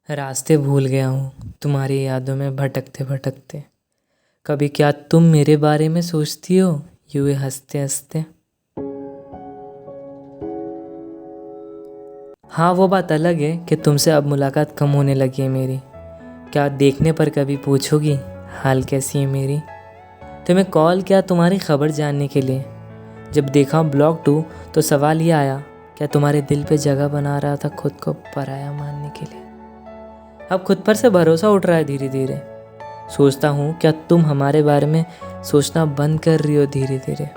रास्ते भूल गया हूँ तुम्हारी यादों में भटकते भटकते। कभी क्या तुम मेरे बारे में सोचती हो यूं ही हंसते हंसते। हाँ, वो बात अलग है कि तुमसे अब मुलाकात कम होने लगी है मेरी। क्या देखने पर कभी पूछोगी हाल कैसी है मेरी। तुम्हें कॉल किया तुम्हारी खबर जानने के लिए। जब देखा ब्लॉग 2 तो सवाल ये आया, क्या तुम्हारे दिल पे जगह बना रहा था खुद को पराया मानने के लिए। अब खुद पर से भरोसा उठ रहा है धीरे धीरे। सोचता हूँ क्या तुम हमारे बारे में सोचना बंद कर रही हो धीरे धीरे।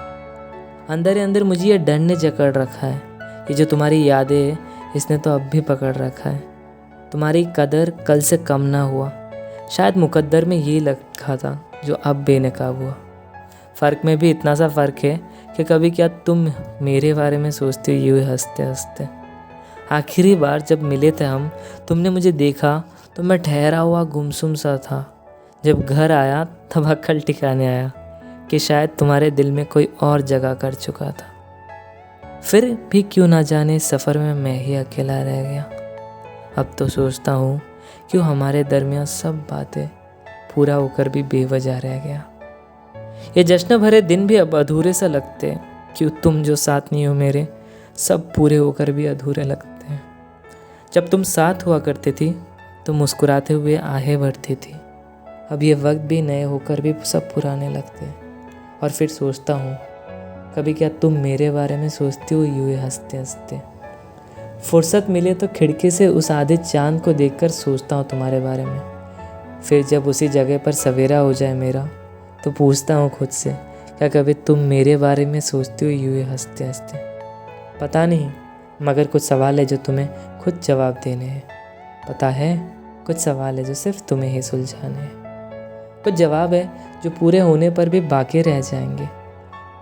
अंदर ही अंदर मुझे ये डर ने जकड़ रखा है। ये जो तुम्हारी यादें है इसने तो अब भी पकड़ रखा है। तुम्हारी कदर कल से कम ना हुआ। शायद मुकद्दर में यही लिखा था जो अब बेनकाब हुआ। फ़र्क में भी इतना सा फ़र्क है कि कभी क्या तुम मेरे बारे में सोचते हो यूँ हंसते हंसते। आखिरी बार जब मिले थे हम, तुमने मुझे देखा तो मैं ठहरा हुआ गुमसुम सा था। जब घर आया तब अक्ल ठिकाने आया कि शायद तुम्हारे दिल में कोई और जगह कर चुका था। फिर भी क्यों ना जाने सफ़र में मैं ही अकेला रह गया। अब तो सोचता हूँ क्यों हमारे दरमियान सब बातें पूरा होकर भी बेवजह रह गया। ये जश्न भरे दिन भी अब अधूरे सा लगते हैं। क्यों तुम जो साथ नहीं हो मेरे, सब पूरे होकर भी अधूरे लगते हैं। जब तुम साथ हुआ करती थी तो मुस्कुराते हुए आहें भरती थी। अब ये वक्त भी नए होकर भी सब पुराने लगते हैं। और फिर सोचता हूँ कभी क्या तुम मेरे बारे में सोचती हो यूँ ही हंसते हंसते। फुर्सत मिले तो खिड़की से उस आधे चांद को देखकर सोचता हूँ तुम्हारे बारे में। फिर जब उसी जगह पर सवेरा हो जाए मेरा तो पूछता हूँ खुद से, क्या कभी तुम मेरे बारे में सोचती हो यूँ ही हंसते हंसते। पता नहीं, मगर कुछ सवाल है जो तुम्हें खुद जवाब देने हैं। पता है, कुछ सवाल है जो सिर्फ तुम्हें ही सुलझाने हैं। कुछ जवाब है जो पूरे होने पर भी बाकी रह जाएंगे।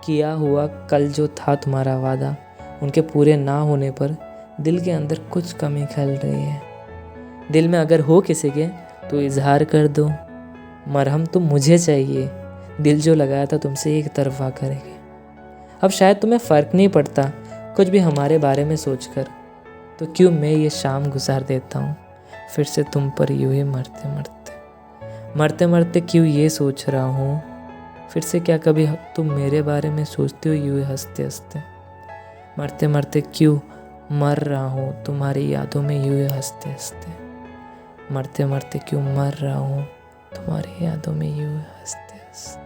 किया हुआ कल जो था तुम्हारा वादा, उनके पूरे ना होने पर दिल के अंदर कुछ कमी खल रही है। दिल में अगर हो किसी के तो इजहार कर दो। मरहम तो मुझे चाहिए, दिल जो लगाया था तुमसे एक तरफा करेंगे। अब शायद तुम्हें फ़र्क नहीं पड़ता कुछ भी हमारे बारे में सोचकर, तो क्यों मैं ये शाम गुजार देता हूँ फिर से तुम पर यूँ ही मरते मरते क्यों ये सोच रहा हूँ फिर से, क्या कभी तुम मेरे बारे में सोचते हो यूँ ही हंसते हंसते। मरते मरते क्यों मर रहा हूँ तुम्हारी यादों में यूँ ही हंसते हंसते। मरते मरते क्यों मर रहा हूँ तुम्हारी यादों में यूँ ही हंसते हंसते।